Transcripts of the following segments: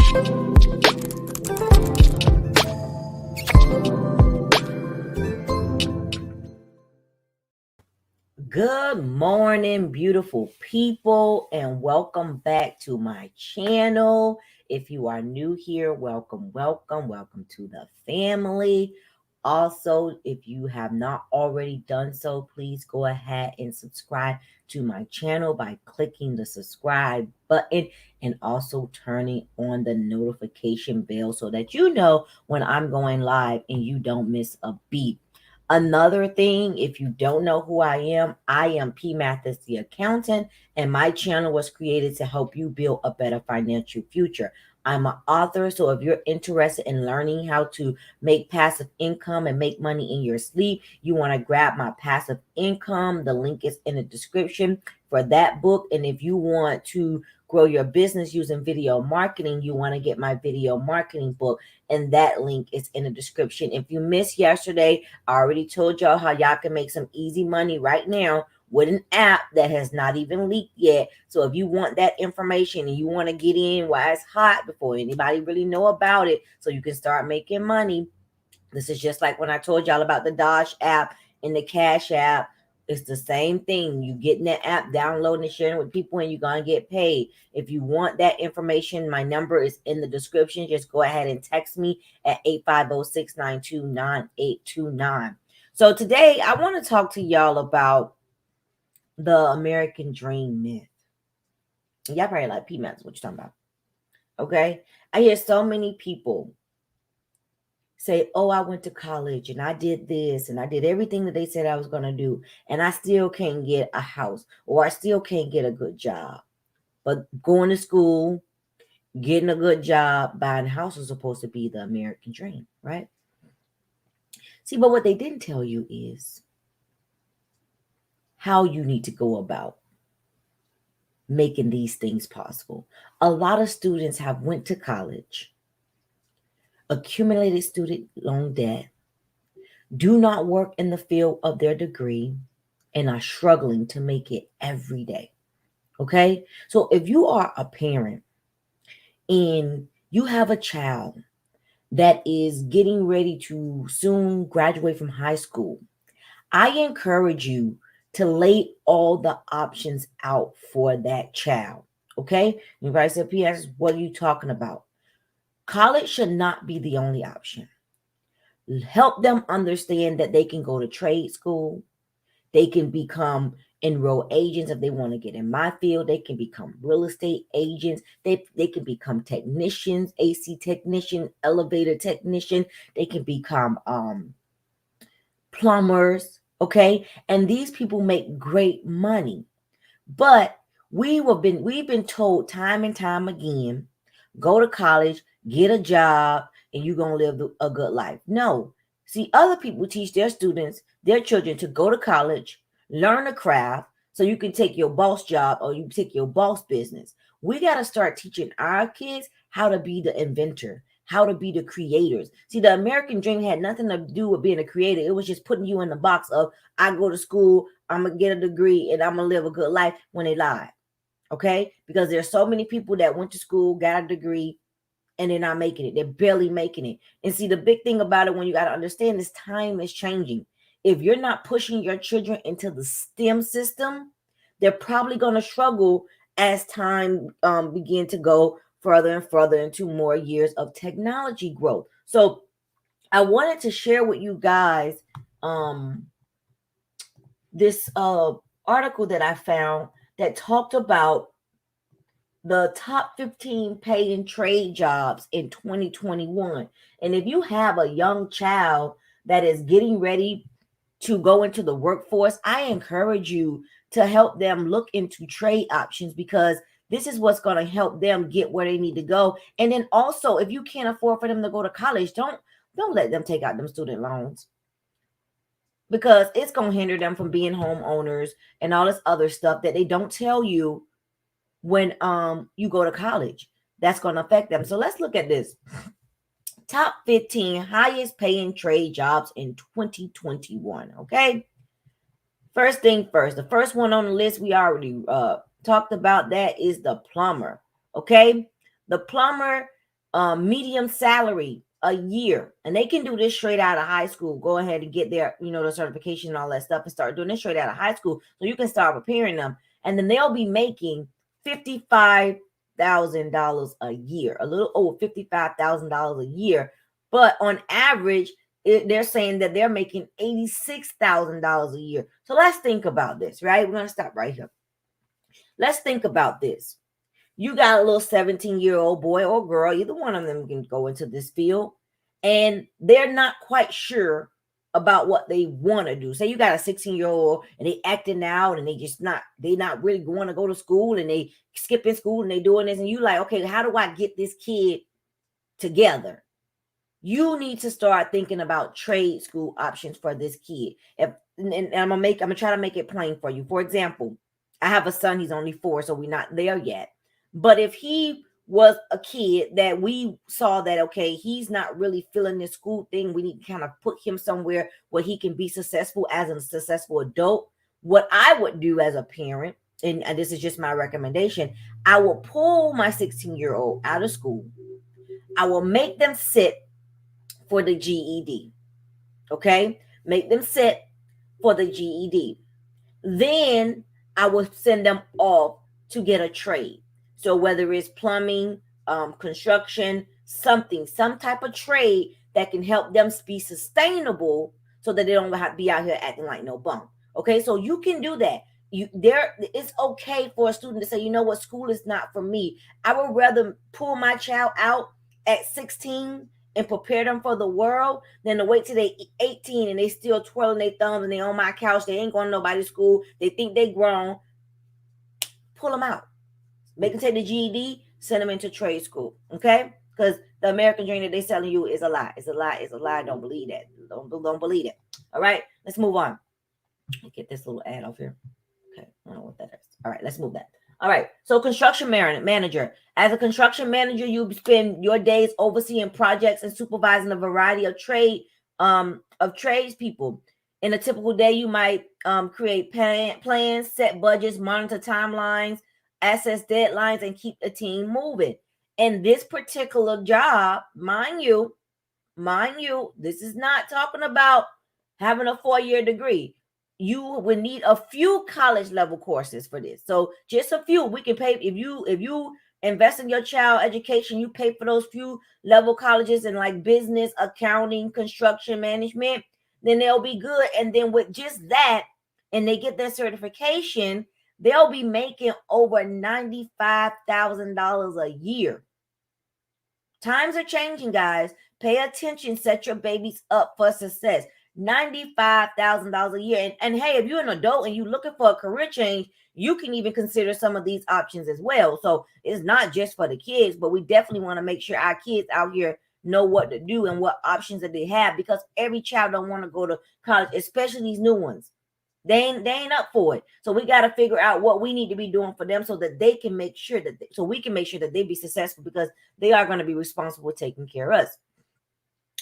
Good morning, beautiful people, and welcome back to my channel. If you are new here, welcome to the family. Also, if you have not already done so, please go ahead and subscribe to my channel by clicking the subscribe button and also turning on the notification bell so that you know when I'm going live and you don't miss a beat. Another thing, if you don't know who I am PEEMATHIS, the accountant, and my channel was created to help you build a better financial future. I'm an author, so if you're interested in learning how to make passive income and make money in your sleep, you want to grab my passive income. The link is in the description for that book. And if you want to grow your business using video marketing, you want to get my video marketing book, and that link is in the description. If you missed yesterday, I already told y'all how y'all can make some easy money right now with an app that has not even leaked yet. So if you want that information and you want to get in while it's hot before anybody really know about it, so you can start making money, this is just like when I told y'all about the Dodge app and the Cash app. It's the same thing. You getting that app, downloading and sharing with people, and you're going to get paid. If you want that information, my number is in the description. Just go ahead and text me at 850-692-9829. So today I want to talk to y'all about the American dream myth. Y'all probably like, PEEMATHIS, what you talking about? Okay. I hear so many people say, oh, I went to college and I did this and I did everything that they said I was going to do, and I still can't get a house, or I still can't get a good job. But going to school, getting a good job, buying a house is supposed to be the American dream, right? See, but what they didn't tell you is how you need to go about making these things possible. A lot of students have went to college, accumulated student loan debt, do not work in the field of their degree, and are struggling to make it every day. Okay? So if you are a parent and you have a child that is getting ready to soon graduate from high school, I encourage you to lay all the options out for that child. Okay? Everybody said, P.S., what are you talking about? College should not be the only option. Help them understand that they can go to trade school. They can become enroll agents if they want to get in my field. They can become real estate agents. They can become technicians, AC technician, elevator technician. They can become plumbers. Okay. And these people make great money. But we've been told time and time again, go to college, get a job, and you're going to live a good life. No. See, other people teach their students, their children, to go to college, learn a craft, so you can take your boss job or you take your boss business. We got to start teaching our kids how to be the inventor, how to be the creators. See, the American dream had nothing to do with being a creator. It was just putting you in the box of, I go to school, I'm going to get a degree, and I'm going to live a good life, when they lied. Okay? Because there's so many people that went to school, got a degree, and they're not making it. They're barely making it. And see, the big thing about it, when you got to understand, this time is changing. If you're not pushing your children into the STEM system, they're probably going to struggle as time begin to go further and further into more years of technology growth. So I wanted to share with you guys this article that I found that talked about the top 15 pay and trade jobs in 2021. And if you have a young child that is getting ready to go into the workforce, I encourage you to help them look into trade options, because this is what's going to help them get where they need to go. And then also, if you can't afford for them to go to college, don't let them take out them student loans, because it's going to hinder them from being homeowners and all this other stuff that they don't tell you when you go to college. That's going to affect them. So let's look at this. Top 15 highest paying trade jobs in 2021. Okay. First thing first, the first one on the list, we already talked about, that is the plumber. Okay. The plumber medium salary a year, and they can do this straight out of high school. Go ahead and get their, the certification and all that stuff and start doing this straight out of high school, so you can start preparing them, and then they'll be making $55,000 a year, a little over $55,000 a year. But on average, they're saying that they're making $86,000 a year. So let's think about this, right? We're going to stop right here. Let's think about this. You got a little 17-year-old boy or girl, either one of them can go into this field, and they're not quite sure about what they want to do. Say you got a 16-year-old and they acting out and they not really going to go to school, and they skipping school and they doing this, and you like, okay, how do I get this kid together? You need to start thinking about trade school options for this kid. And I'm gonna try to make it plain for you. For example, I have a son, he's only 4, so we're not there yet. But if he was a kid that we saw that, okay, he's not really feeling this school thing, we need to kind of put him somewhere where he can be successful as a successful adult. What I would do as a parent, and this is just my recommendation, I will pull my 16-year-old out of school. I will make them sit for the GED. Okay? Make them sit for the GED. Then I will send them off to get a trade. So whether it's plumbing, construction, some type of trade that can help them be sustainable so that they don't have to be out here acting like no bum. Okay, so you can do that. It's okay for a student to say, you know what, school is not for me. I would rather pull my child out at 16 and prepare them for the world than to wait till they 18 and they still twirling their thumbs and they on my couch. They ain't going to nobody's school. They think they grown. Pull them out. Make them take the GED, send them into trade school. Okay? Because the American dream that they're selling you is a lie. It's a lie. It's a lie. Don't believe that. Don't believe it. All right? Let's move on. Get this little ad off here. Okay. I don't know what that is. All right. Let's move that. All right. So construction manager. As a construction manager, you spend your days overseeing projects and supervising a variety of tradespeople. In a typical day, you might create plans, set budgets, monitor timelines, assess deadlines, and keep the team moving. And this particular job, mind you, this is not talking about having a 4-year degree. You would need a few college level courses for this. So just a few. We can pay if you invest in your child education, you pay for those few level colleges in like business, accounting, construction management, then they'll be good. And then with just that, and they get their certification, they'll be making over $95,000 a year. Times are changing, guys. Pay attention. Set your babies up for success. $95,000 a year. And hey, if you're an adult and you're looking for a career change, you can even consider some of these options as well. So it's not just for the kids, but we definitely want to make sure our kids out here know what to do and what options that they have, because every child don't want to go to college, especially these new ones. They ain't up for it. So we got to figure out what we need to be doing for them so that they can make sure that so we can make sure that they be successful, because they are going to be responsible for taking care of us.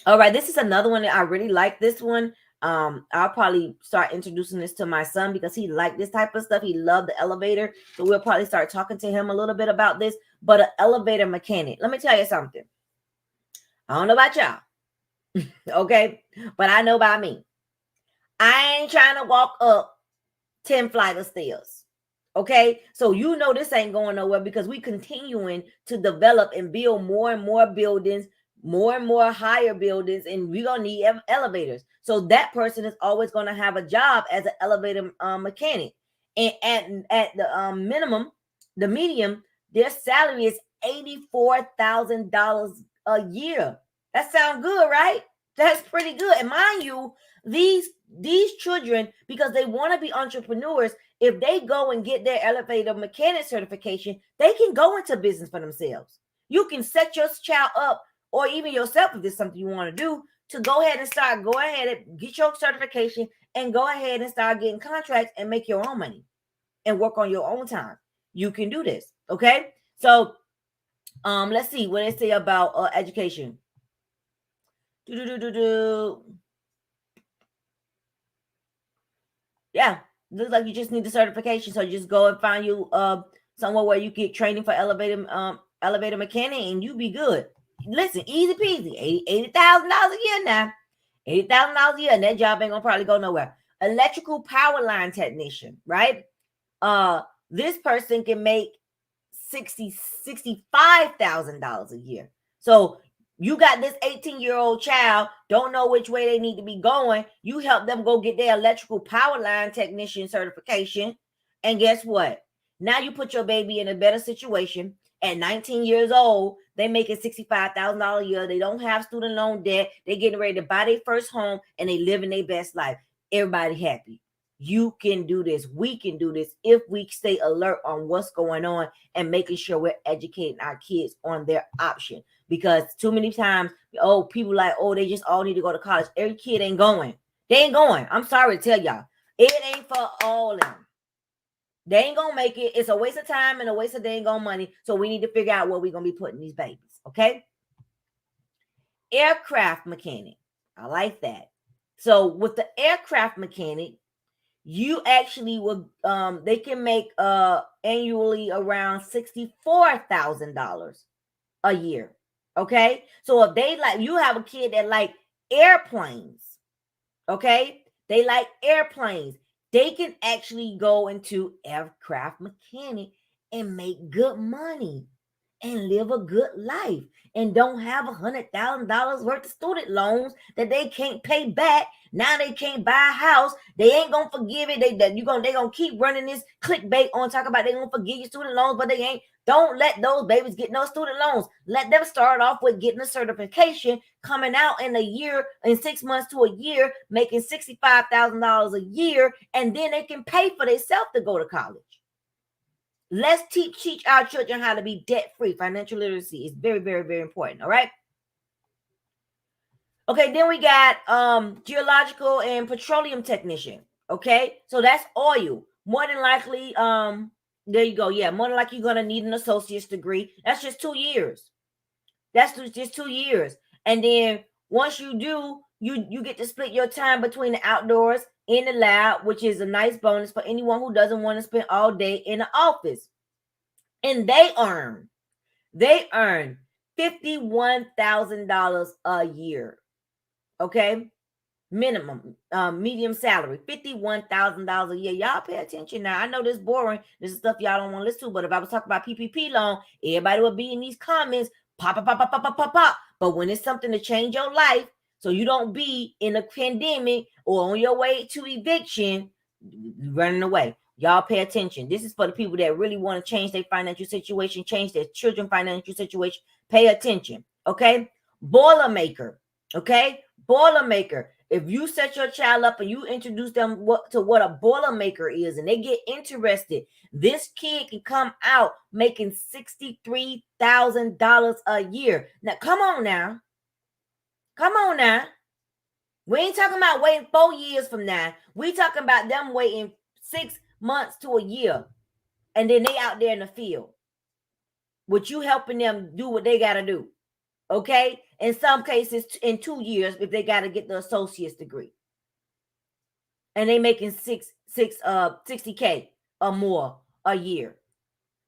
All right, this is another one that I really like. This one, I'll probably start introducing this to my son because he liked this type of stuff. He loved the elevator. So we'll probably start talking to him a little bit about this. But an elevator mechanic, let me tell you something. I don't know about y'all, okay? But I know about me. I ain't trying to walk up 10 flights of stairs. Okay, so you know this ain't going nowhere, because we continuing to develop and build more and more buildings, more and more higher buildings, and we're gonna need elevators. So that person is always going to have a job as an elevator mechanic. And at the minimum, the medium, their salary is $84,000 a year. That sounds good, right? That's pretty good. And mind you, these children, because they want to be entrepreneurs, if they go and get their elevator mechanic certification, they can go into business for themselves. You can set your child up, or even yourself, if it's something you want to do, to go ahead and get your certification and go ahead and start getting contracts and make your own money and work on your own time. You can do this. Okay. So let's see what they say about education. Yeah, looks like you just need the certification. So just go and find you somewhere where you get training for elevator mechanic, and you be good. listen, easy peasy, $80,000 a year now. $80,000 a year, and that job ain't gonna probably go nowhere. Electrical power line technician, right? This person can make $65,000 a year. So you got this 18-year-old child, don't know which way they need to be going. You help them go get their electrical power line technician certification. And guess what? Now you put your baby in a better situation. At 19 years old, they making $65,000 a year. They don't have student loan debt. They getting ready to buy their first home, and they living their best life. Everybody happy. You can do this. We can do this if we stay alert on what's going on and making sure we're educating our kids on their option. Because too many times, people like, they just all need to go to college. Every kid ain't going. They ain't going. I'm sorry to tell y'all. It ain't for all of them. They ain't gonna make it. It's a waste of time and a waste of dang on money. So we need to figure out where we're gonna be putting these babies. Okay. Aircraft mechanic. I like that. So with the aircraft mechanic, you actually will they can make annually around $64,000 a year. Okay. So if they you have a kid that like airplanes, okay, they like airplanes, they can actually go into aircraft mechanic and make good money and live a good life and don't have $100,000 worth of student loans that they can't pay back. Now they can't buy a house. They ain't gonna forgive it. They gonna keep running this clickbait on talk about they gonna forgive your student loans, but they ain't. Don't let those babies get no student loans. Let them start off with getting a certification, coming out in 6 months to a year, making $65,000 a year, and then they can pay for themselves to go to college. Let's teach our children how to be debt-free. Financial literacy is very, very, very important. All right. Okay, then we got geological and petroleum technician. Okay, so that's oil. More than likely, there you go. Yeah, more than likely you're gonna need an associate's degree. That's just 2 years. That's just 2 years. And then once you do, you get to split your time between the outdoors in the lab, which is a nice bonus for anyone who doesn't want to spend all day in the office. And they earn $51,000 a year. Okay, minimum, medium salary, $51,000 a year. Y'all pay attention now. I know this is boring. This is stuff y'all don't want to listen to. But if I was talking about PPP loan, everybody would be in these comments, pop. But when it's something to change your life, so you don't be in a pandemic or on your way to eviction, running away. Y'all pay attention. This is for the people that really want to change their financial situation, change their children's financial situation. Pay attention. Okay, boilermaker. Okay, boilermaker. If you set your child up and you introduce them to what a boilermaker is, and they get interested, this kid can come out making $63,000 a year. Now, come on now. We ain't talking about waiting 4 years from now. We talking about them waiting 6 months to a year, and then they out there in the field with you helping them do what they got to do. Okay, in some cases in 2 years if they got to get the associate's degree, and they making 60K or more a year.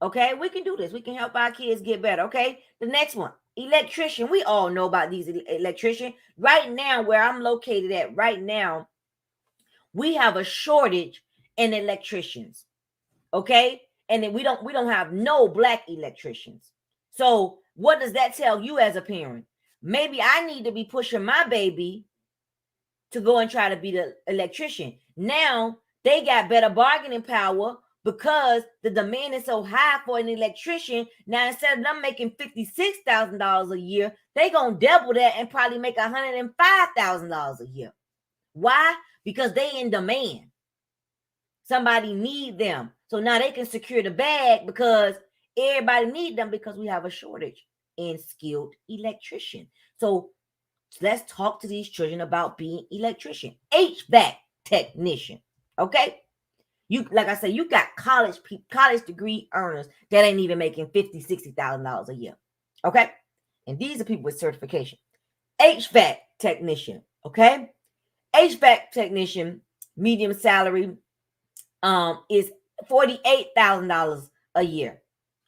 Okay, we can do this. We can help our kids get better. Okay, the next one, electrician. We all know about these electrician. Right now, where I'm located at right now, we have a shortage in electricians. Okay, and then we don't have no black electricians. So what does that tell you as a parent? Maybe I need to be pushing my baby to go and try to be the electrician. Now they got better bargaining power because the demand is so high for an electrician. Now instead of them making $56,000 a year, they gonna double that and probably make $105,000 a year. Why? Because they in demand. Somebody need them. So now they can secure the bag because everybody need them, because we have a shortage in skilled electrician. So let's talk to these children about being electrician, HVAC technician. Okay, you, like I said, you got college degree earners that ain't even making $50,000-$60,000 a year. Okay, and these are people with certification. HVAC technician. Okay, HVAC technician, medium salary is $48,000 a year.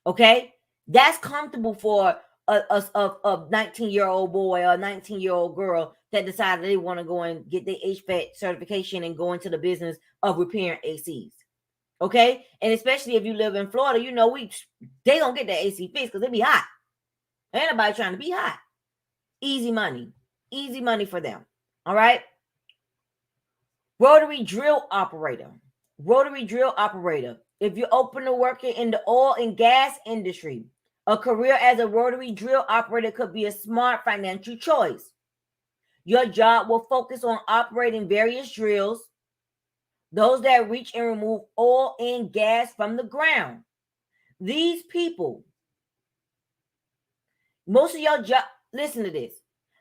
Okay, that's comfortable for a 19-year-old boy or a 19-year-old girl that decided they want to go and get their HVAC certification and go into the business of repairing ACs. Okay, and especially if you live in Florida, you know they gonna get that AC fixed because it be hot. Ain't nobody trying to be hot. Easy money for them. All right. Rotary drill operator. If you're open to working in the oil and gas industry, a career as a rotary drill operator could be a smart financial choice. Your job will focus on operating various drills, those that reach and remove oil and gas from the ground. These people, most of your job, listen to this,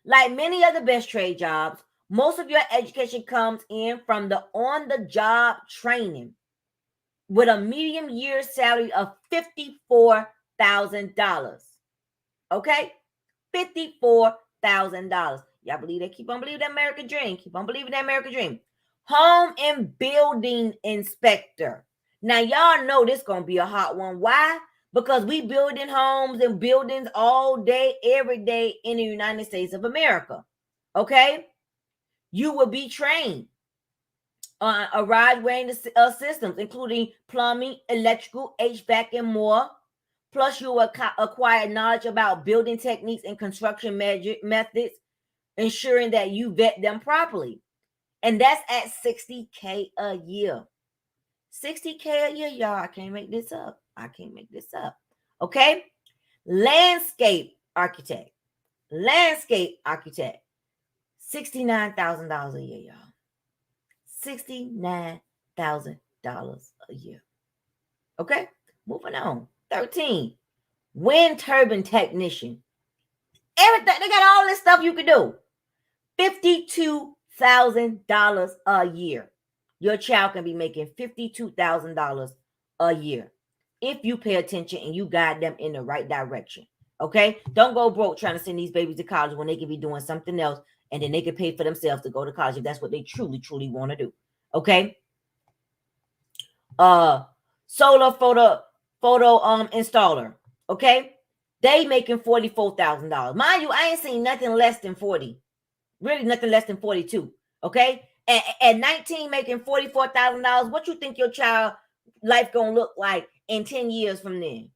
like many other best trade jobs, most of your education comes in from the on-the-job training with a medium year salary of $54,000. Okay? $54,000. Y'all believe that? Keep on believing that American dream. Keep on believing that American dream. Home and building inspector. Now, y'all know this going to be a hot one. Why? Because we building homes and buildings all day, every day in the United States of America. Okay? You will be trained on a wide range of systems, including plumbing, electrical, HVAC, and more. Plus, you will acquire knowledge about building techniques and construction methods, ensuring that you vet them properly. And that's at $60K a year. $60K a year, y'all. I can't make this up. Okay? Landscape architect. $69,000 a year, y'all. $69,000 a year. Okay? Moving on. 13. Wind turbine technician. Everything. They got all this stuff you can do. $52,000 a year. Your child can be making $52,000 a year if you pay attention and you guide them in the right direction. Okay? Don't go broke trying to send these babies to college when they can be doing something else, and then they can pay for themselves to go to college if that's what they truly want to do. Okay? Solar photo installer. Okay? They making $44,000. Mind you, I ain't seen nothing less than 40. Really nothing less than 42. Okay? At 19 making $44,000, what you think your child life gonna look like in 10 years from then?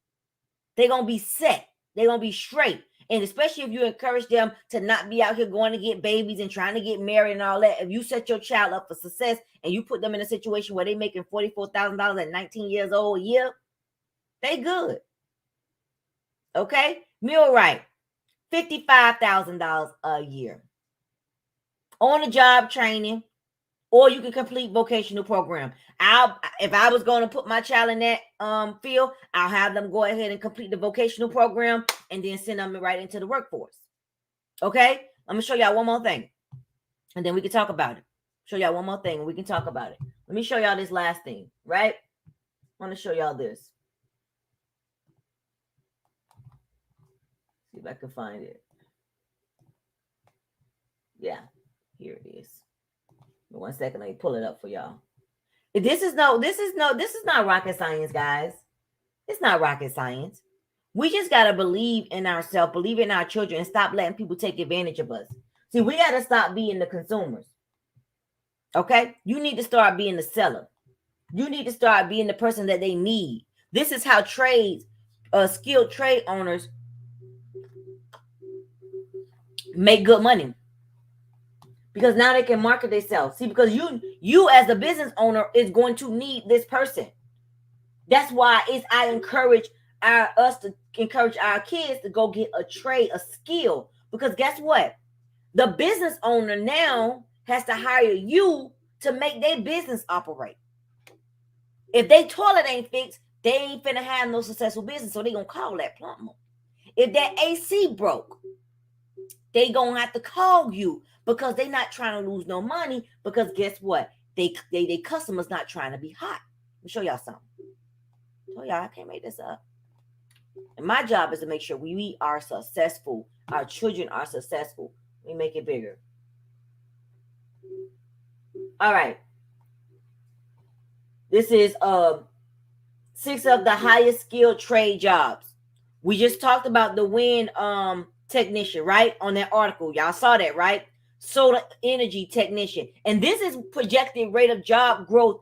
They're gonna be set. They're gonna be straight. And especially if you encourage them to not be out here going to get babies and trying to get married and all that. If you set your child up for success and you put them in a situation where they're making $44,000 at 19 years old a year, they good. Okay? Millwright, $55,000 a year. On the job training, or you can complete vocational program. If I was going to put my child in that field, I'll have them go ahead and complete the vocational program and then send them right into the workforce. Okay? Let me show y'all one more thing, and then we can talk about it. Show y'all one more thing, and we can talk about it. Let me show y'all this last thing, right? I want to show y'all this. See if I can find it. Yeah, here it is. One second, let me pull it up for y'all. This is not rocket science, guys. It's not rocket science. We just got to believe in ourselves, believe in our children, and stop letting people take advantage of us. See, we got to stop being the consumers. Okay? You need to start being the seller. You need to start being the person that they need. This is how skilled trade owners make good money. Because now they can market themselves. See, because you as a business owner is going to need this person. That's why I encourage us to encourage our kids to go get a trade, a skill. Because guess what? The business owner now has to hire you to make their business operate. If their toilet ain't fixed, they ain't finna have no successful business. So they gonna call that plumber. If that AC broke, they gonna have to call you. Because they're not trying to lose no money. Because guess what? They customers not trying to be hot. Let me show y'all something. Show y'all, I can't make this up. And my job is to make sure we are successful. Our children are successful. We make it bigger. All right. This is 6 of the highest skilled trade jobs. We just talked about the wind technician, right? On that article. Y'all saw that, right? Solar energy technician. And this is projected rate of job growth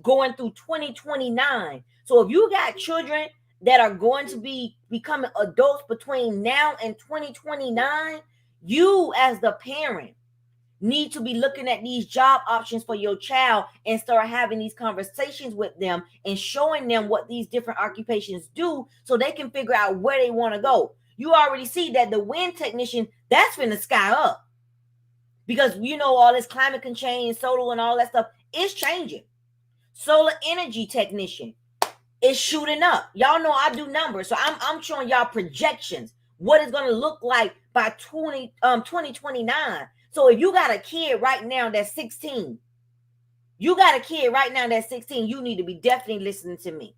going through 2029. So if you got children that are going to be becoming adults between now and 2029, you as the parent need to be looking at these job options for your child and start having these conversations with them and showing them what these different occupations do so they can figure out where they want to go. You already see that the wind technician, that's finna sky up, because you know all this climate can change, solar and all that stuff is changing. Solar energy technician is shooting up. Y'all know I do numbers, so I'm showing y'all projections, what it's going to look like by 2029. So if you got a kid right now that's 16, you need to be definitely listening to me,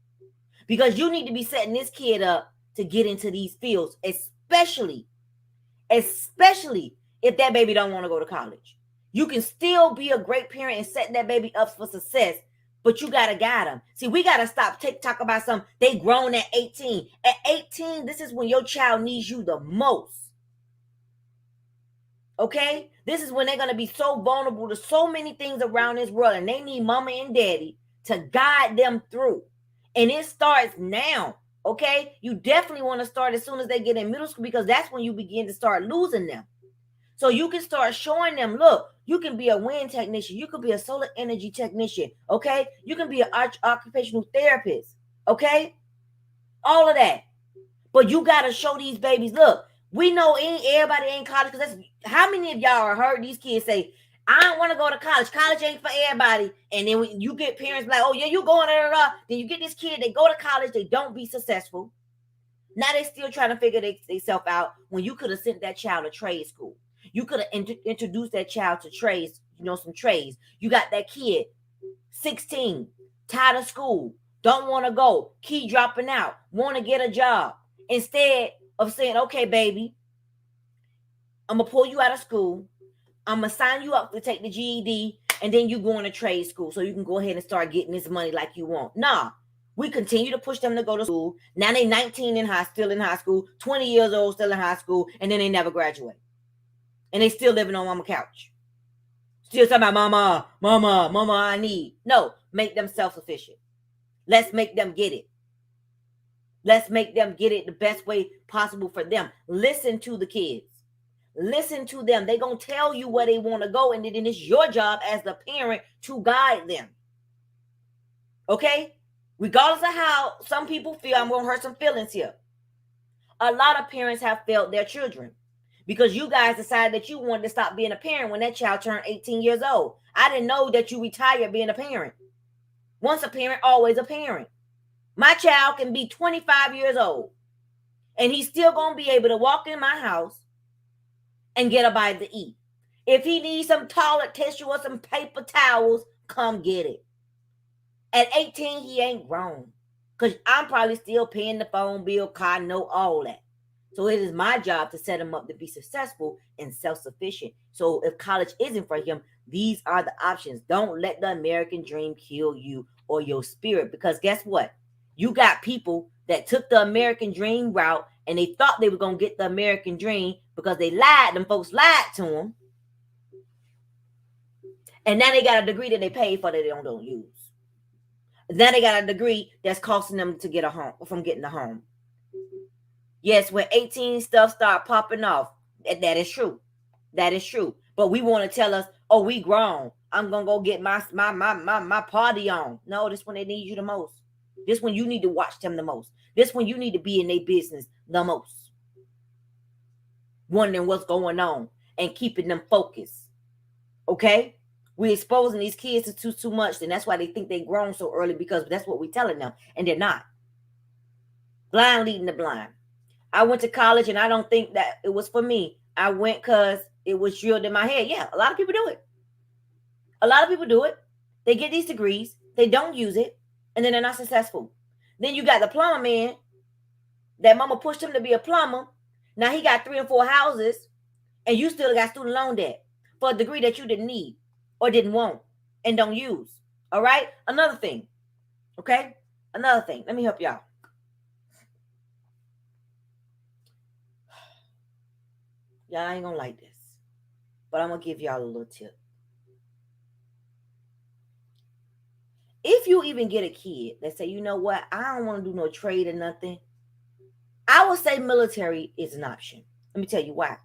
because you need to be setting this kid up to get into these fields, especially if that baby don't want to go to college. You can still be a great parent and set that baby up for success, but you got to guide them. See, we got to stop TikTok about something. They grown at 18. At 18, this is when your child needs you the most. Okay? This is when they're going to be so vulnerable to so many things around this world, and they need mama and daddy to guide them through. And it starts now. Okay? You definitely want to start as soon as they get in middle school, because that's when you begin to start losing them. So you can start showing them, look, you can be a wind technician. You can be a solar energy technician. Okay? You can be an occupational therapist. Okay? All of that. But you got to show these babies, look, we know everybody ain't college, because that's how many of y'all heard these kids say, I don't want to go to college. College ain't for everybody. And then when you get parents like, oh yeah, you going there. Then you get this kid, they go to college, they don't be successful. Now they still trying to figure themselves out, when you could have sent that child to trade school. You could have introduced that child to trades, some trades. You got that kid, 16, tired of school, don't want to go, keep dropping out, want to get a job. Instead of saying, okay, baby, I'm going to pull you out of school. I'm going to sign you up to take the GED, and then you go into trade school so you can go ahead and start getting this money like you want. Nah, we continue to push them to go to school. Now they 19 still in high school, 20 years old, still in high school, and then they never graduate. And they still living on mama's couch. Still talking about mama, I need. No, make them self-sufficient. Let's make them get it. Let's make them get it the best way possible for them. Listen to the kids. Listen to them. They're going to tell you where they want to go, and then it's your job as the parent to guide them. Okay? Regardless of how some people feel, I'm going to hurt some feelings here. A lot of parents have failed their children, because you guys decided that you wanted to stop being a parent when that child turned 18 years old. I didn't know that you retired being a parent. Once a parent, always a parent. My child can be 25 years old, and he's still going to be able to walk in my house and get a bite to eat. If he needs some toilet tissue or some paper towels, come get it. At 18, he ain't grown, because I'm probably still paying the phone bill, car note, all that. So it is my job to set him up to be successful and self-sufficient. So if college isn't for him, these are the options. Don't let the American dream kill you or your spirit, because guess what? You got people that took the American dream route, and they thought they were going to get the American dream because they lied. Them folks lied to them. And now they got a degree that they paid for that they don't use. Now they got a degree that's costing them to get a home, from getting a home. Yes, when 18 stuff start popping off, that is true. That is true. But we want to tell us, oh, we grown. I'm going to go get my party on. No, this when they need you the most. This when you need to watch them the most. This when you need to be in their business the most. Wondering what's going on and keeping them focused. Okay? We're exposing these kids to too much, and that's why they think they grown so early, because that's what we're telling them, and they're not. Blind leading the blind. I went to college, and I don't think that it was for me. I went because it was drilled in my head. Yeah, a lot of people do it. A lot of people do it. They get these degrees. They don't use it. And then they're not successful. Then you got the plumber man. That mama pushed him to be a plumber. Now he got 3 and 4 houses. And you still got student loan debt for a degree that you didn't need or didn't want and don't use. All right? Another thing. Okay? Another thing. Let me help y'all. Y'all ain't gonna like this, but I'm gonna give y'all a little tip. If you even get a kid that say, you know what, I don't want to do no trade or nothing, I would say military is an option. Let me tell you why.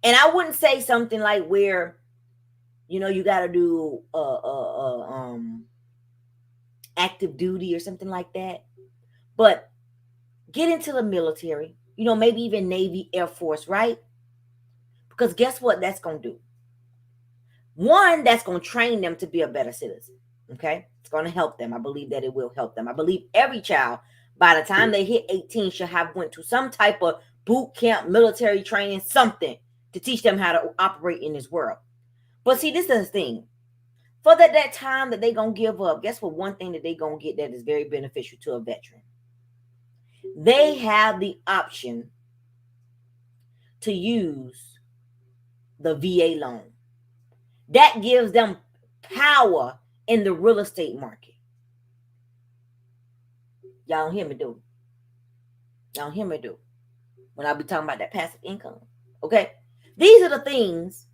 And I wouldn't say something like where, you got to do active duty or something like that. But get into the military, maybe even Navy, Air Force, right? Because guess what that's going to do? One, that's going to train them to be a better citizen. Okay? It's going to help them. I believe that it will help them. I believe every child, by the time they hit 18, should have went to some type of boot camp, military training, something to teach them how to operate in this world. But see, this is the thing. For that time that they going to give up, guess what? One thing that they going to get that is very beneficial to a veteran. They have the option to use the VA loan. That gives them power in the real estate market. Y'all don't hear me do. Y'all don't hear me do. When I be talking about that passive income. Okay? These are the things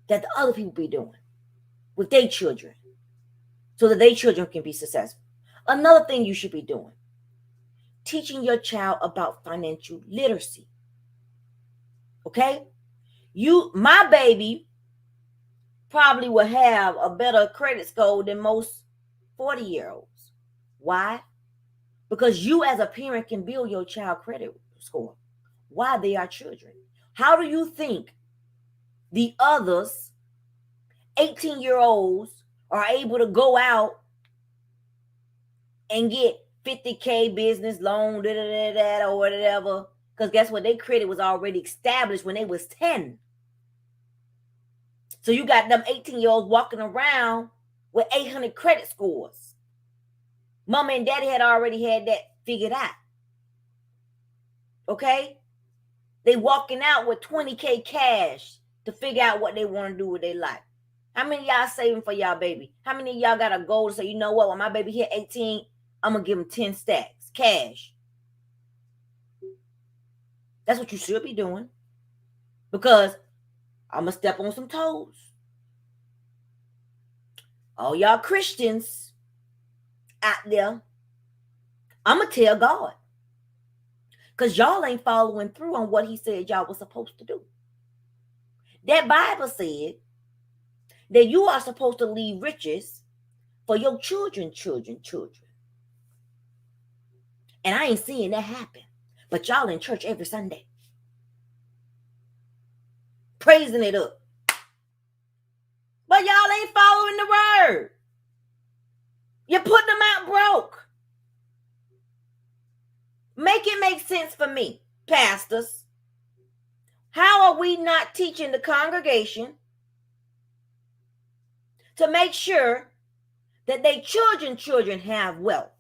that the other people be doing with their children so that their children can be successful. Another thing you should be doing, teaching your child about financial literacy. Okay? My baby probably will have a better credit score than most 40-year-olds. Why? Because you as a parent can build your child credit score while they are children. How do you think the others, 18-year-olds, are able to go out and get 50K business loan, or whatever? Because guess what? Their credit was already established when they was 10. So you got them 18-year-olds walking around with 800 credit scores. Mama and daddy had already had that figured out. Okay? They walking out with 20K cash to figure out what they want to do with their life. How many of y'all saving for y'all baby? How many of y'all got a goal to say, you know what, when my baby hit 18, I'm going to give him 10 stacks cash? That's what you should be doing. Because I'm going to step on some toes. All y'all Christians out there, I'm going to tell God. Because y'all ain't following through on what he said y'all was supposed to do. That Bible said that you are supposed to leave riches for your children. And I ain't seeing that happen. But y'all in church every Sunday, praising it up. But y'all ain't following the word. You're putting them out broke. Make it make sense for me, pastors. How are we not teaching the congregation to make sure that they children have wealth?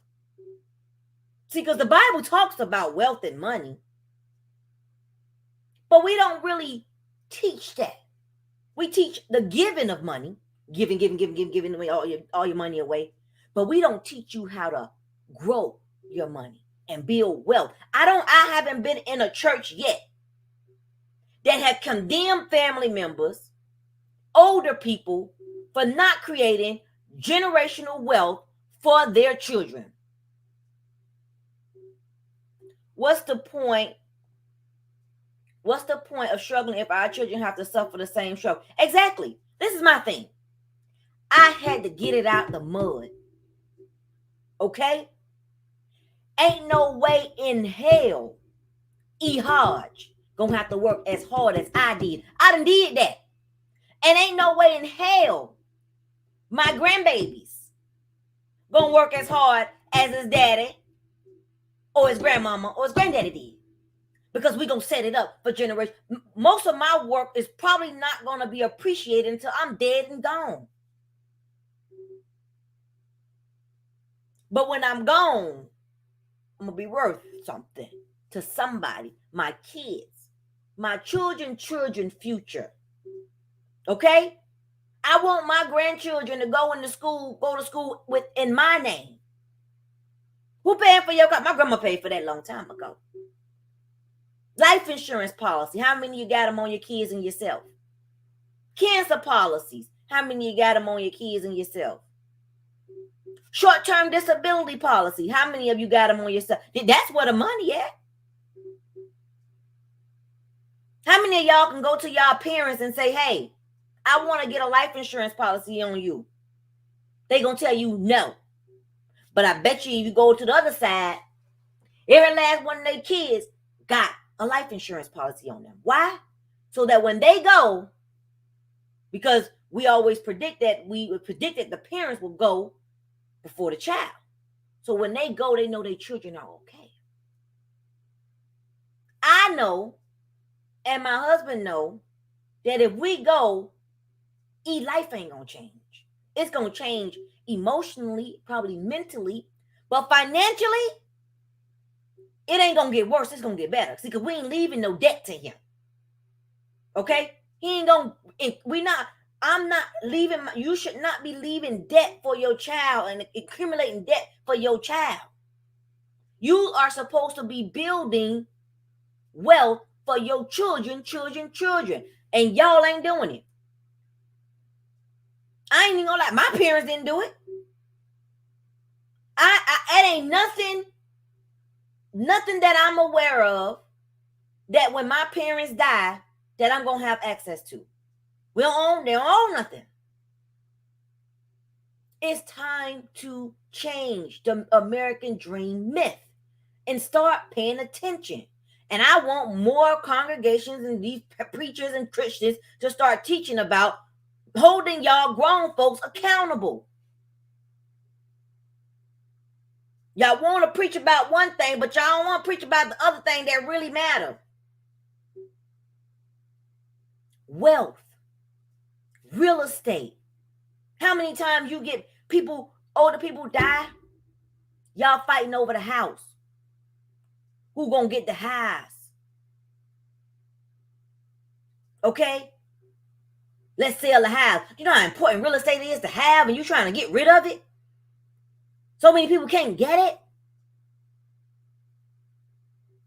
See, because the Bible talks about wealth and money, but we don't really teach that. We teach the giving of money, giving away all your money away, but we don't teach you how to grow your money and build wealth. I haven't been in a church yet that had condemned family members, older people, for not creating generational wealth for their children. What's the point? What's the point of struggling if our children have to suffer the same struggle? Exactly. This is my thing. I had to get it out the mud. Okay? Ain't no way in hell Hodge gonna have to work as hard as I did. I done did that. And ain't no way in hell my grandbabies gonna work as hard as his daddy or his grandmama or his granddaddy did. Because we're going to set it up for generations. Most of my work is probably not going to be appreciated until I'm dead and gone. But when I'm gone, I'm going to be worth something to somebody, my kids, my children's future. Okay? I want my grandchildren to go to school in my name. Who paying for your car? My grandma paid for that a long time ago. Life insurance policy. How many you got them on your kids and yourself? Cancer policies. How many you got them on your kids and yourself? Short-term disability policy. How many of you got them on yourself? That's where the money at. How many of y'all can go to y'all parents and say, hey, I want to get a life insurance policy on you? They gonna tell you no. But I bet you if you go to the other side, every last one of their kids got a life insurance policy on them. Why? So that when they go, because we always predict that the parents will go before the child. So when they go, they know their children are okay. I know, and my husband know, that if we go, life ain't gonna change. It's gonna change emotionally, probably mentally, but financially, it ain't gonna get worse. It's gonna get better. See, because we ain't leaving no debt to him. Okay? He ain't gonna, I'm not leaving, you should not be leaving debt for your child and accumulating debt for your child. You are supposed to be building wealth for your children, and y'all ain't doing it. I ain't even gonna lie, my parents didn't do it. It ain't nothing that I'm aware of that when my parents die that I'm gonna have access to. They don't own nothing. It's time to change the American dream myth and start paying attention. And I want more congregations and these preachers and Christians to start teaching about holding y'all grown folks accountable. Y'all want to preach about one thing, but y'all don't want to preach about the other thing that really matters. Wealth, real estate. How many times you get older people die? Y'all fighting over the house. Who gonna get the house? Okay? Let's sell the house. You know how important real estate is to have, and you trying to get rid of it? So many people can't get it.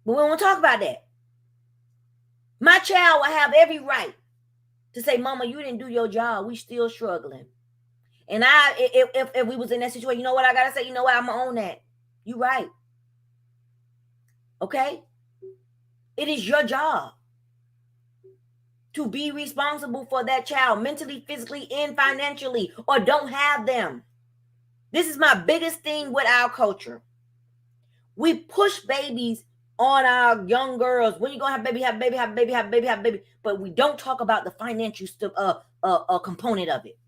But we won't talk about that. My child will have every right to say, Mama, you didn't do your job. We still struggling. And if we was in that situation, you know what I gotta say? You know what? I'm gonna own that. You right. Okay? It is your job to be responsible for that child mentally, physically, and financially, or don't have them. This is my biggest thing with our culture. We push babies on our young girls. When you gonna have baby, have baby, have baby, have baby, have baby. But we don't talk about the financial component of it.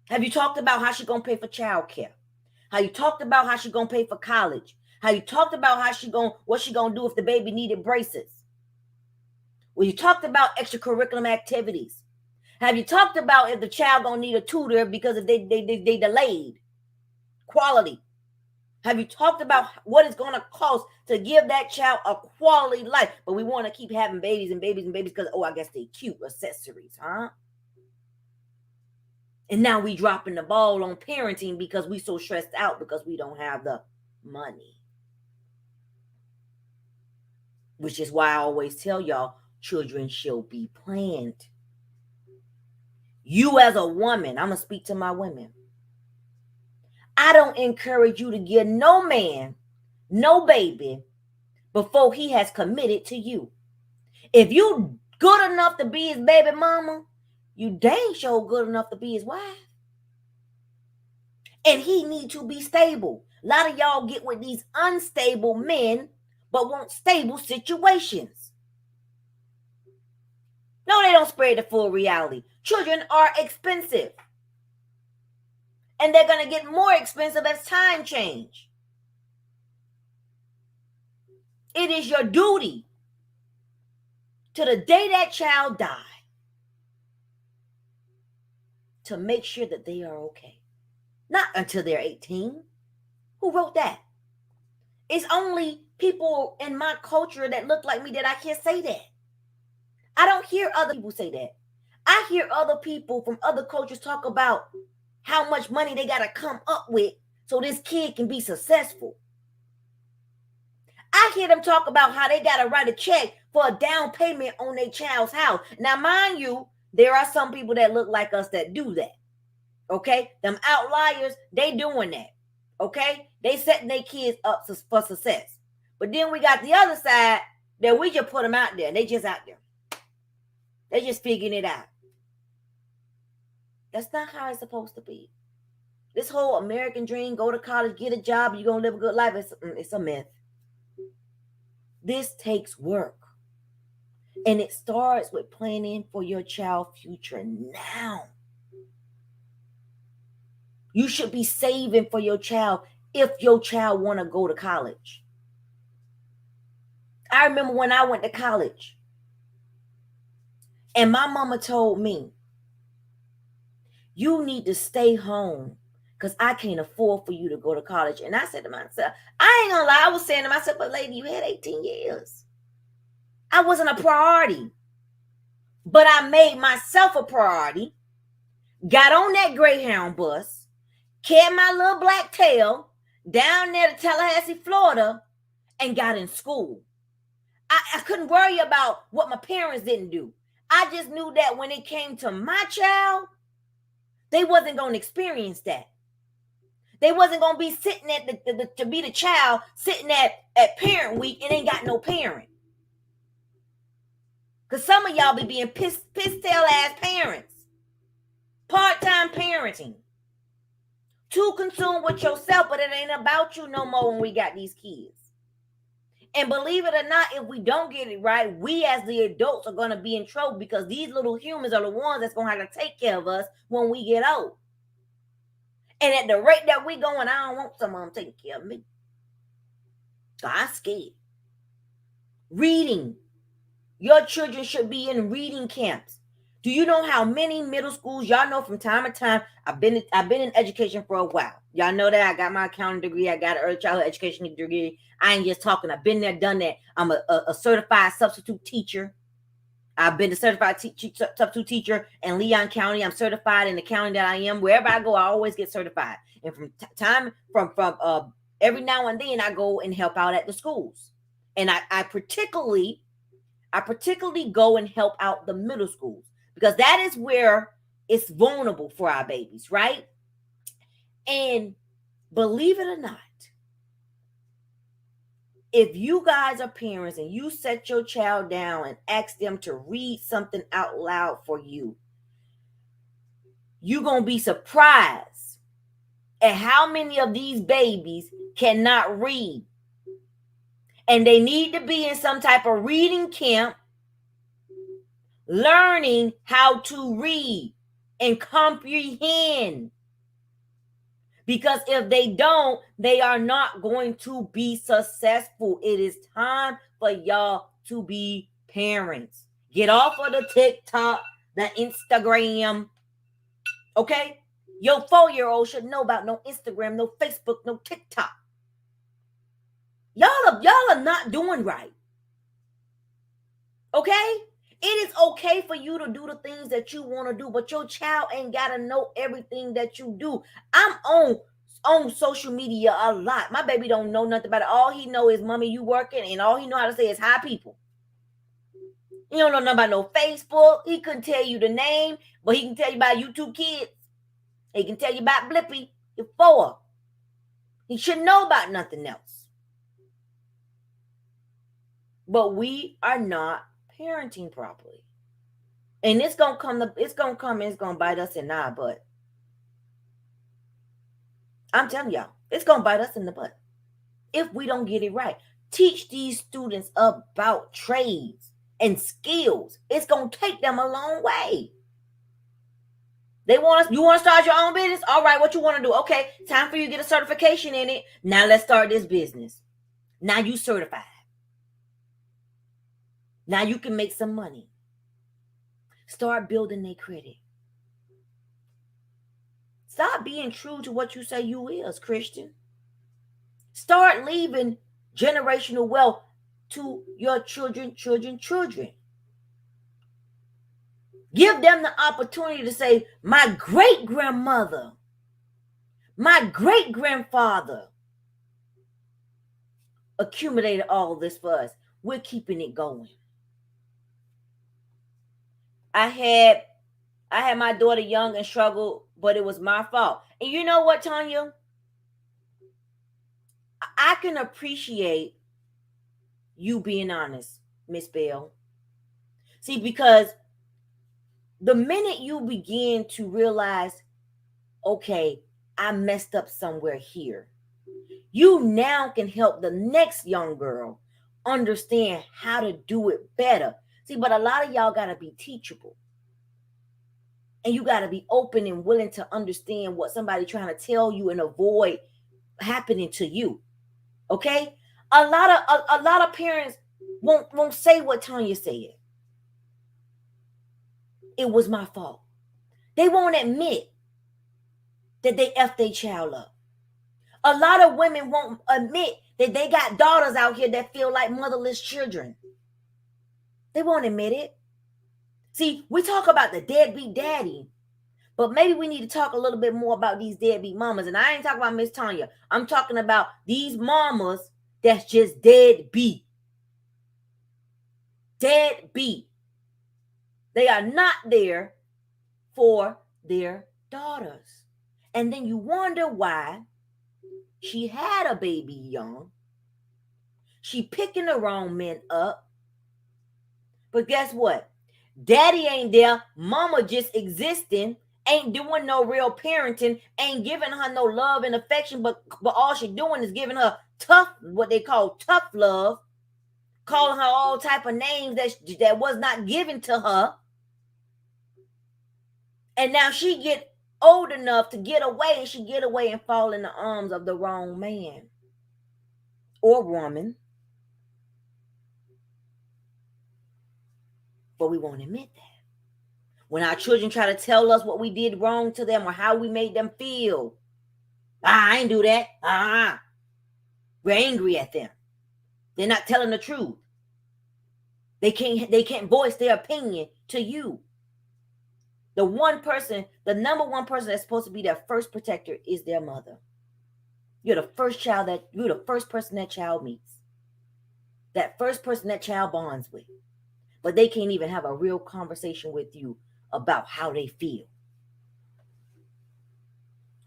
Have you talked about how she gonna pay for childcare? How you talked about how she gonna pay for college? How you talked about what she gonna do if the baby needed braces? Well, you talked about extracurricular activities. Have you talked about if the child gonna need a tutor because if they delayed quality? Have you talked about what it's gonna cost to give that child a quality life? But we want to keep having babies and babies and babies because I guess they cute accessories, huh? And now we dropping the ball on parenting because we so stressed out because we don't have the money. Which is why I always tell y'all, children shall be planned. You as a woman, I'm going to speak to my women. I don't encourage you to give no man, no baby, before he has committed to you. If you good enough to be his baby mama, you dang sure good enough to be his wife. And he need to be stable. A lot of y'all get with these unstable men, but want stable situations. No, they don't spread the full reality. Children are expensive. And they're going to get more expensive as time change. It is your duty to the day that child dies to make sure that they are okay. Not until they're 18. Who wrote that? It's only people in my culture that look like me that I can't say that. I don't hear other people say that. I hear other people from other cultures talk about how much money they got to come up with so this kid can be successful. I hear them talk about how they got to write a check for a down payment on their child's house. Now, mind you, there are some people that look like us that do that. Okay? Them outliers, they doing that. Okay? They setting their kids up for success. But then we got the other side that we just put them out there. They just out there. They just figuring it out. That's not how it's supposed to be. This whole American dream, go to college, get a job, you're going to live a good life, it's a myth. This takes work. And it starts with planning for your child's future now. You should be saving for your child if your child want to go to college. I remember when I went to college and my mama told me, you need to stay home because I can't afford for you to go to college. And I said to myself, I ain't gonna lie, I was saying to myself, but lady, you had 18 years. I wasn't a priority. But I made myself a priority, got on that Greyhound bus, carried my little black tail down there to Tallahassee, Florida, and got in school. I couldn't worry about what my parents didn't do. I just knew that when it came to my child, they wasn't going to experience that. They wasn't going to be sitting at to be the child sitting at parent week and ain't got no parent. Because some of y'all be being piss-tail ass parents. Part-time parenting. Too consumed with yourself, but it ain't about you no more when we got these kids. And believe it or not, if we don't get it right, we as the adults are going to be in trouble because these little humans are the ones that's going to have to take care of us when we get old. And at the rate that we going, I don't want someone taking care of me. So I'm scared. Reading. Your children should be in reading camps. Do you know how many middle schools? Y'all know from time to time, I've been in education for a while. Y'all know that I got my accounting degree. I got an early childhood education degree. I ain't just talking. I've been there, done that. I'm a certified substitute teacher. I've been a certified substitute teacher in Leon County. I'm certified in the county that I am. Wherever I go, I always get certified. And from every now and then, I go and help out at the schools. And I particularly go and help out the middle schools because that is where it's vulnerable for our babies, right? And believe it or not, if you guys are parents and you set your child down and ask them to read something out loud for you, you're going to be surprised at how many of these babies cannot read. And they need to be in some type of reading camp, learning how to read and comprehend. Because if they don't, they are not going to be successful. It is time for y'all to be parents. Get off of the TikTok, the Instagram. Okay? Your 4-year-old should know about no Instagram, no Facebook, no TikTok. Y'all are not doing right. Okay? It is okay for you to do the things that you want to do, but your child ain't got to know everything that you do. I'm on social media a lot. My baby don't know nothing about it. All he know is, mommy, you working, and all he know how to say is hi, people. He don't know nothing about no Facebook. He couldn't tell you the name, but he can tell you about YouTube Kids. He can tell you about Blippy. You're 4. He shouldn't know about nothing else. But we are not parenting properly. And it's gonna come and it's gonna bite us in our butt. I'm telling y'all, it's gonna bite us in the butt if we don't get it right. Teach these students about trades and skills. It's gonna take them a long way. You want to start your own business? All right, what you want to do? Okay, time for you to get a certification in it. Now let's start this business. Now you certified. Now you can make some money. Start building their credit. Stop being true to what you say you is, Christian. Start leaving generational wealth to your children. Give them the opportunity to say, my great-grandmother, my great-grandfather accumulated all this for us. We're keeping it going. I had my daughter young and struggled, but it was my fault. And you know what, Tanya? I can appreciate you being honest, Miss Bell. See, because the minute you begin to realize, okay, I messed up somewhere here, you now can help the next young girl understand how to do it better. See, but a lot of y'all got to be teachable. And you got to be open and willing to understand what somebody trying to tell you and avoid happening to you. Okay? A lot of parents won't say what Tanya said. It was my fault. They won't admit that they effed their child up. A lot of women won't admit that they got daughters out here that feel like motherless children. They won't admit it. See, we talk about the deadbeat daddy, but maybe we need to talk a little bit more about these deadbeat mamas. And I ain't talking about Miss Tanya. I'm talking about these mamas that's just deadbeat. Deadbeat. They are not there for their daughters. And then you wonder why she had a baby young. She picking the wrong men up. But guess what? Daddy ain't there. Mama just existing. Ain't doing no real parenting. Ain't giving her no love and affection. But all she doing is giving her tough, what they call tough love. Calling her all type of names that was not given to her. And now she get old enough to get away, and she get away and fall in the arms of the wrong man or woman. But we won't admit that. When our children try to tell us what we did wrong to them or how we made them feel, I ain't do that. We're angry at them. They're not telling the truth. They can't voice their opinion to you. The number one person that's supposed to be their first protector is their mother. You're the first person that child meets. That first person that child bonds with. But they can't even have a real conversation with you about how they feel.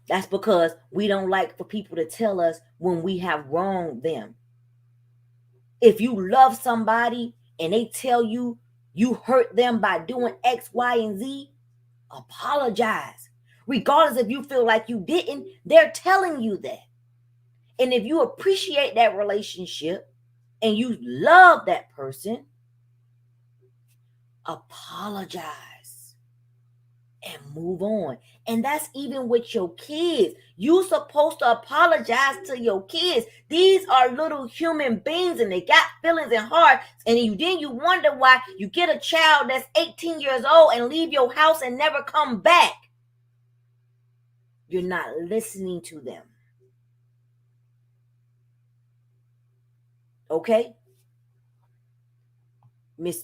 That's because we don't like for people to tell us when we have wronged them. If you love somebody and they tell you you hurt them by doing X, Y, and Z, apologize. Regardless if you feel like you didn't, they're telling you that. And if you appreciate that relationship and you love that person, apologize and move on. And that's even with your kids. You're supposed to apologize to your kids. These are little human beings and they got feelings and hearts. And then you wonder why you get a child that's 18 years old and leave your house and never come back. You're not listening to them. Okay? Miss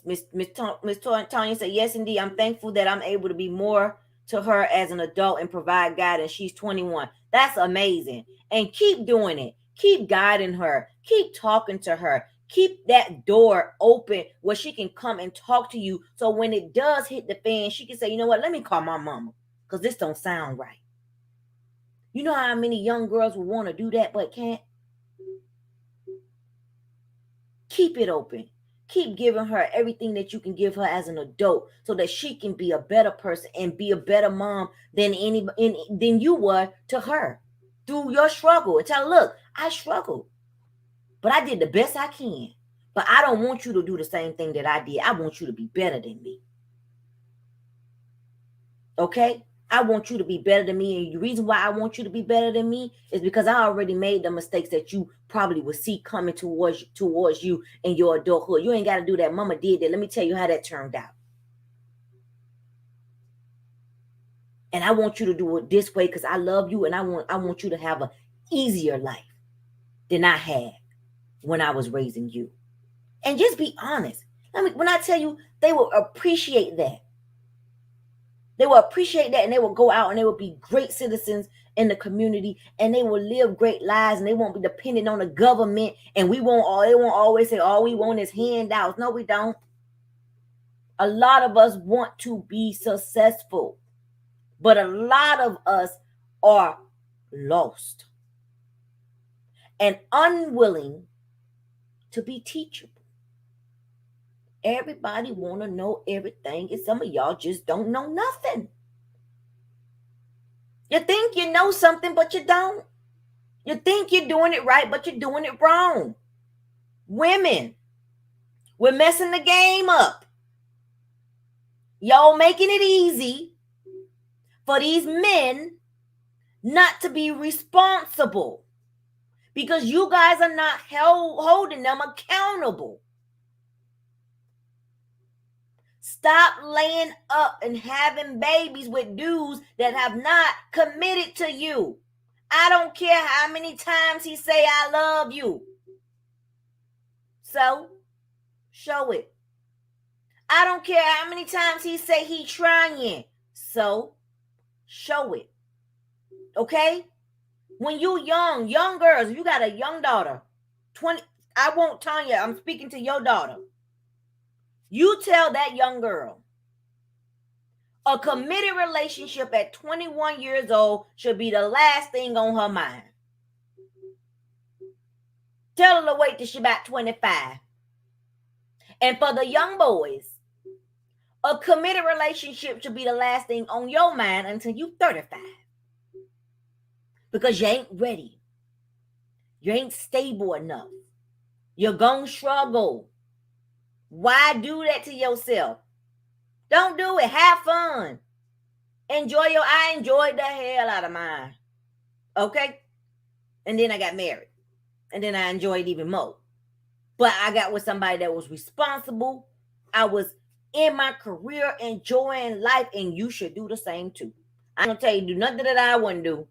Tanya said, yes, indeed. I'm thankful that I'm able to be more to her as an adult and provide guidance. She's 21. That's amazing. And keep doing it. Keep guiding her. Keep talking to her. Keep that door open where she can come and talk to you. So when it does hit the fan, she can say, you know what? Let me call my mama because this don't sound right. You know how many young girls would want to do that but can't? Keep it open. Keep giving her everything that you can give her as an adult so that she can be a better person and be a better mom than you were to her through your struggle. And tell her, look, I struggled, but I did the best I can. But I don't want you to do the same thing that I did. I want you to be better than me. Okay? I want you to be better than me. And the reason why I want you to be better than me is because I already made the mistakes that you probably would see coming towards you in your adulthood. You ain't got to do that. Mama did that. Let me tell you how that turned out. And I want you to do it this way because I love you and I want you to have an easier life than I had when I was raising you. And just be honest. When I tell you, they will appreciate that. They will appreciate that and they will go out and they will be great citizens in the community, and they will live great lives, and they won't be dependent on the government, and they won't always say all we want is handouts. No, we don't. A lot of us want to be successful, but a lot of us are lost and unwilling to be teachable. Everybody want to know everything, and some of y'all just don't know nothing. You think you know something, but you don't. You think you're doing it right, but you're doing it wrong. Women, we're messing the game up. Y'all making it easy for these men not to be responsible because you guys are not holding them accountable. Stop laying up and having babies with dudes that have not committed to you. I don't care how many times he say I love you. So, show it. I don't care how many times he say he trying. So, show it. Okay? When you young girls, if you got a young daughter, 20, I won't Tanya, I'm speaking to your daughter. You tell that young girl, a committed relationship at 21 years old should be the last thing on her mind. Tell her to wait till she's about 25. And for the young boys, a committed relationship should be the last thing on your mind until you 35. Because you ain't ready. You ain't stable enough. You're gonna struggle. Why do that to yourself? Don't do it. Have fun. I enjoyed the hell out of mine. Okay? And then I got married. And then I enjoyed even more. But I got with somebody that was responsible. I was in my career enjoying life, and you should do the same too. I ain't gonna tell you do nothing that I wouldn't do.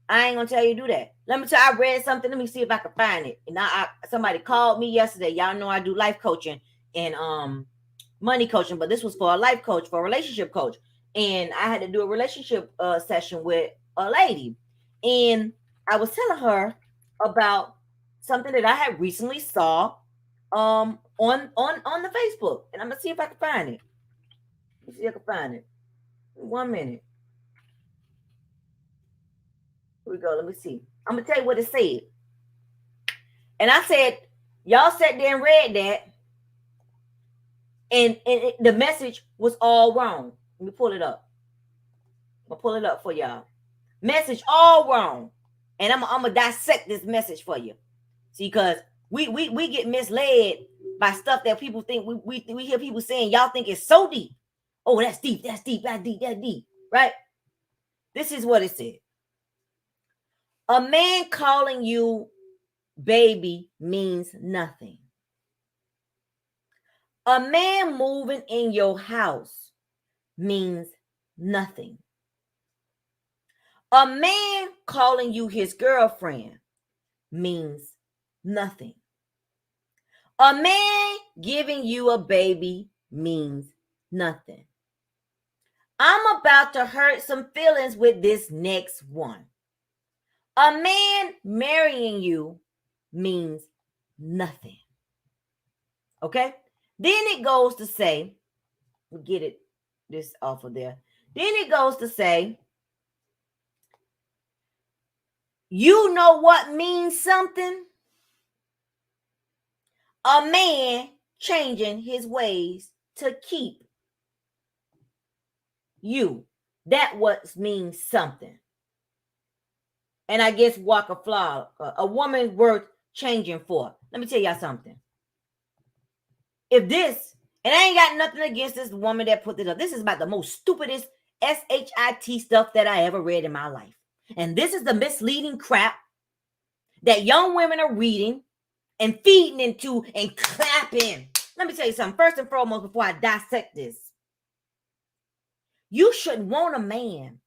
I ain't gonna tell you do that. Let me tell you, I read something. Let me see if I can find it. And somebody called me yesterday. Y'all know I do life coaching and money coaching, but this was for a life coach, for a relationship coach. And I had to do a relationship session with a lady. And I was telling her about something that I had recently saw on the Facebook. And I'm gonna see if I can find it. Let me see if I can find it. 1 minute. Here we go. Let me see. I'm gonna tell you what it said. And I said, y'all sat there and read that, and the message was all wrong. Let me pull it up. I'm gonna pull it up for y'all. Message all wrong. And I'm gonna dissect this message for you. See, because we get misled by stuff that people think we hear people saying, y'all think it's so deep. Oh, that's deep, that's deep, that's deep, that's deep, right? This is what it said. A man calling you baby means nothing. A man moving in your house means nothing. A man calling you his girlfriend means nothing. A man giving you a baby means nothing. I'm about to hurt some feelings with this next one. A man marrying you means nothing. Okay? Then it goes to say, we'll get this off of there. Then it goes to say, you know what means something? A man changing his ways to keep you. That what means something. And I guess Walker Flaw, a woman worth changing for. Let me tell y'all something. If this, and I ain't got nothing against this woman that put this up. This is about the most stupidest SHIT stuff that I ever read in my life. And this is the misleading crap that young women are reading and feeding into and clapping. Let me tell you something. First and foremost, before I dissect this, you shouldn't want a man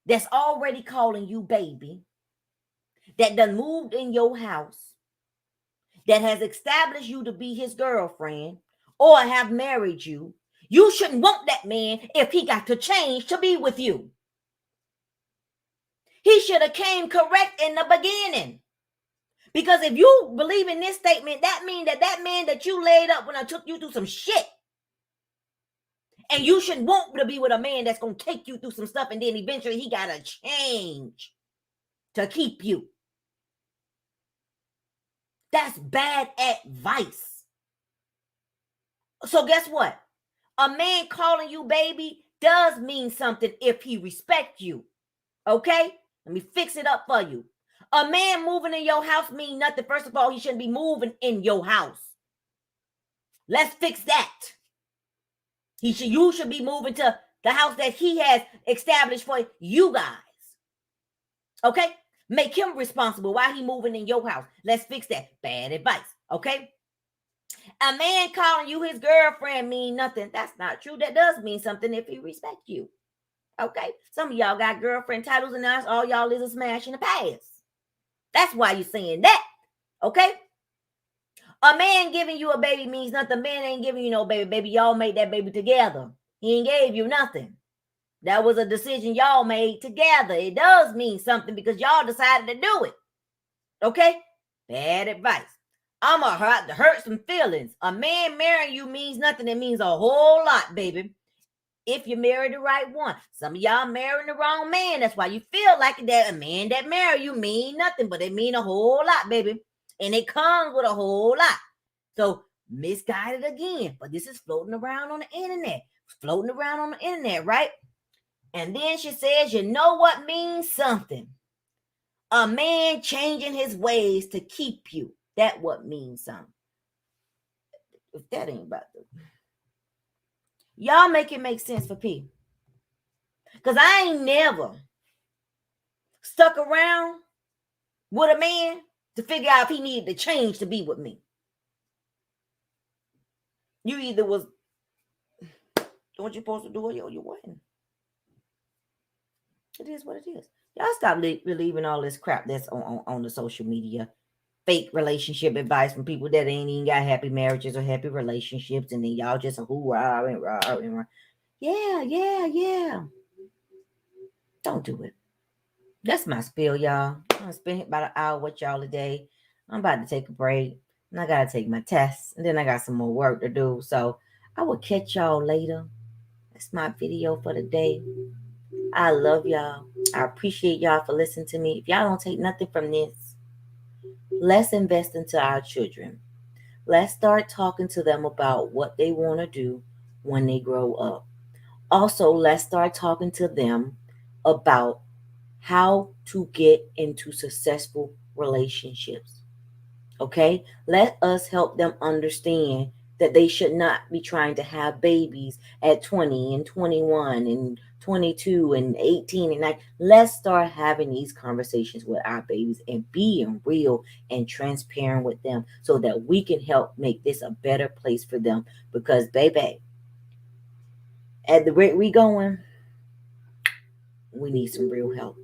that's already calling you baby, that done moved in your house, that has established you to be his girlfriend or have married you. You shouldn't want that man if he got to change to be with you. He should have came correct in the beginning. Because if you believe in this statement, that means that man that you laid up when I took you through some shit. And you should want to be with a man that's going to take you through some stuff, and then eventually he got to change to keep you. That's bad advice. So guess what? A man calling you baby does mean something if he respects you. Okay? Let me fix it up for you. A man moving in your house means nothing. First of all, he shouldn't be moving in your house. Let's fix that. You should be moving to the house that he has established for you guys. Okay? Make him responsible while he moving in your house. Let's fix that. Bad advice. Okay? A man calling you his girlfriend mean nothing. That's not true. That does mean something if he respects you. Okay? Some of y'all got girlfriend titles, and that's all y'all is a smash in the past. That's why you're saying that. Okay? A man giving you a baby means nothing. Man ain't giving you no baby. Baby, y'all made that baby together. He ain't gave you nothing. That was a decision y'all made together. It does mean something because y'all decided to do it. Okay? Bad advice. I'm going to hurt some feelings. A man marrying you means nothing. It means a whole lot, baby. If you marry the right one. Some of y'all marrying the wrong man. That's why you feel like that a man that marry you mean nothing, but it mean a whole lot, baby. And it comes with a whole lot. So misguided again. But this is floating around on the internet. Floating around on the internet, right? And then she says, you know what means something? A man changing his ways to keep you. That what means something. If that ain't about to. Y'all make it make sense for P. Because I ain't never stuck around with a man to figure out if he needed to change to be with me. You either was doing what you're supposed to do or you wasn't. It is what it is. Y'all stop believing all this crap that's on the social media. Fake relationship advice from people that ain't even got happy marriages or happy relationships, and then y'all just hoorah and rah. Yeah. Don't do it. That's my spiel, y'all. I'm gonna spend about an hour with y'all today. I'm about to take a break, and I gotta take my tests, and then I got some more work to do. So I will catch y'all later. That's my video for the day. I love y'all. I appreciate y'all for listening to me. If y'all don't take nothing from this, let's invest into our children. Let's start talking to them about what they want to do when they grow up. Also, let's start talking to them about how to get into successful relationships. Okay? Let us help them understand that they should not be trying to have babies at 20 and 21 and 22 and 18 and 9. Let's start having these conversations with our babies and being real and transparent with them so that we can help make this a better place for them. Because, baby, at the rate we going, we need some real help.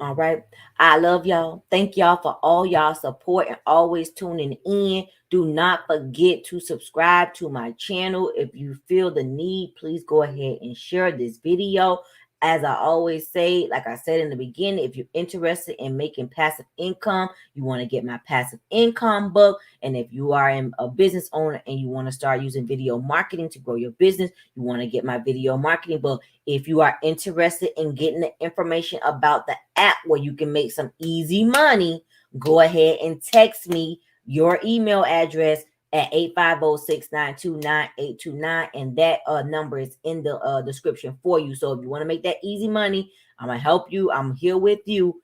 All right. I love y'all. Thank y'all for all y'all support and always tuning in. Do not forget to subscribe to my channel. If you feel the need, please go ahead and share this video. As I always say, like I said in the beginning, if you're interested in making passive income, you want to get my passive income book. And if you are a business owner and you want to start using video marketing to grow your business, you want to get my video marketing book. If you are interested in getting the information about the app where you can make some easy money, go ahead and text me your email address at 850-692-9829, and that number is in the description for you. So if you want to make that easy money, I'm gonna help you. I'm here with you.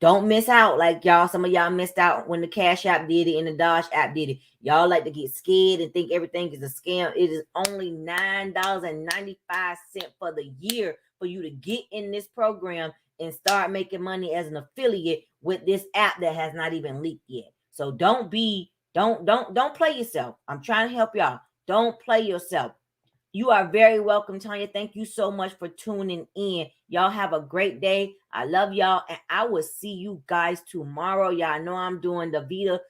Don't miss out like y'all. Some of y'all missed out when the CASHAPP did it and the Dodge app did it. Y'all like to get scared and think everything is a scam. It is only $9.95 for the year for you to get in this program and start making money as an affiliate with this app that has not even leaked yet. So don't play yourself. I'm trying to help y'all. Don't play yourself. You are very welcome, Tanya. Thank you so much for tuning in. Y'all have a great day. I love y'all, and I will see you guys tomorrow. Y'all know I'm doing the Vita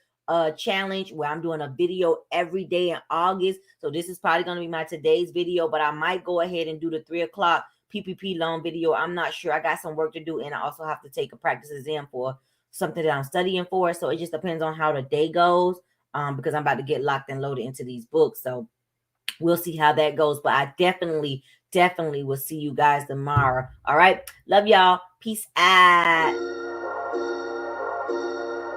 challenge where I'm doing a video every day in August. So this is probably going to be my today's video, but I might go ahead and do the 3 o'clock PPP loan video. I'm not sure. I got some work to do, and I also have to take a practice exam for something that I'm studying for. So it just depends on how the day goes, because I'm about to get locked and loaded into these books. So we'll see how that goes. But I definitely will see you guys tomorrow. All right. Love y'all. Peace out.